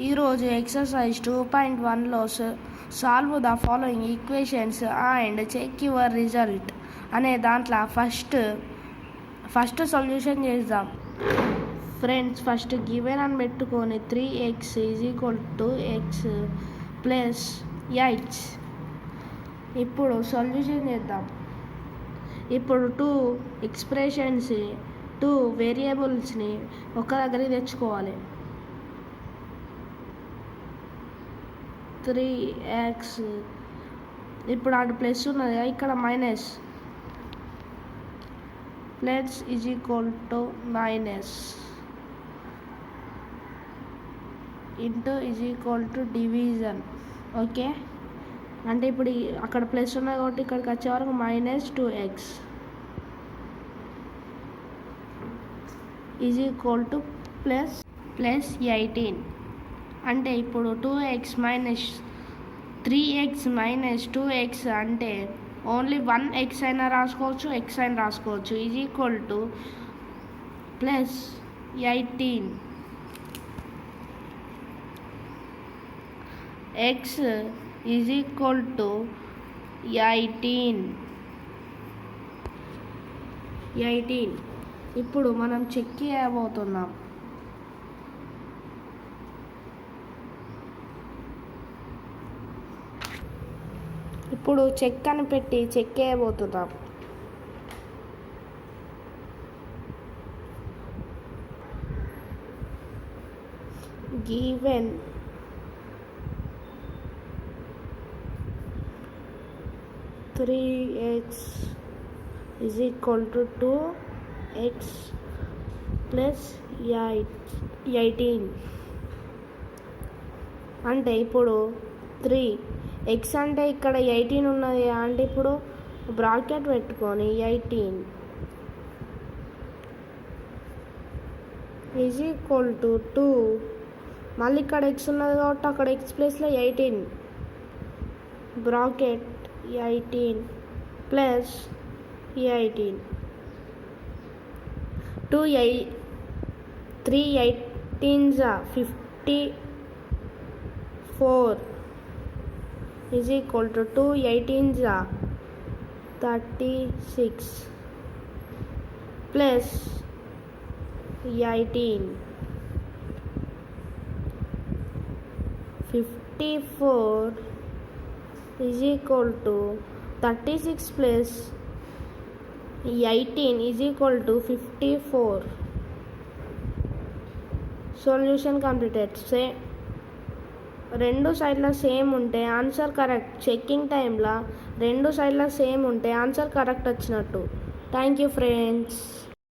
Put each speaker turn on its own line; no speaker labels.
ఈరోజు ఎక్సర్సైజ్ 2.1లో solve the following equations and check your result అనే దాంట్లో ఫస్ట్ సొల్యూషన్ చేద్దాం ఫ్రెండ్స్. ఫస్ట్ గివెన్ అని పెట్టుకొని 3x = x ప్లస్ 8. ఇప్పుడు సొల్యూషన్ చేద్దాం. ఇప్పుడు టూ వేరియబుల్స్ని ఒక దగ్గరికి తెచ్చుకోవాలి. 3x ఇప్పుడు అటు ప్లస్ ఉన్నది, ఇక్కడ minus. Plus minus into division. Okay, అంటే ఇప్పుడు అక్కడ ప్లస్ ఉన్నది కాబట్టి ఇక్కడికి వచ్చే వరకు -2x ప్లస్ 18. అంటే ఇప్పుడు 3x మైనస్ 2x అంటే ఓన్లీ 1x అయినా రాసుకోవచ్చు, x అయినా రాసుకోవచ్చు. Plus 18 x 18. ఇప్పుడు మనం చెక్ చేయబోతున్నాం. ఇప్పుడు చెక్ అని పెట్టి చెక్ చేయబోతున్నాం. Given 3x = 2x plus 18. అంటే ఇప్పుడు 3x అంటే ఇక్కడ 18 ఉన్నది, అంటే ఇప్పుడు బ్రాకెట్ పెట్టుకొని 18 = 2. మళ్ళీ ఇక్కడ x ఉన్నది కాబట్టి అక్కడ x ప్లేస్లో 18 bracket 18 plus 18. 3 18s 54 2 18s 36 plus 18. 54 36 plus 18 54. Solution completed. రెండు సైడ్ల సేమ్ ఉంటే ఆన్సర్ కరెక్ట్. చెక్కింగ్ టైంలో రెండు సైడ్ల సేమ్ ఉంటే ఆన్సర్ కరెక్ట్ వచ్చినట్టు. Thank you friends.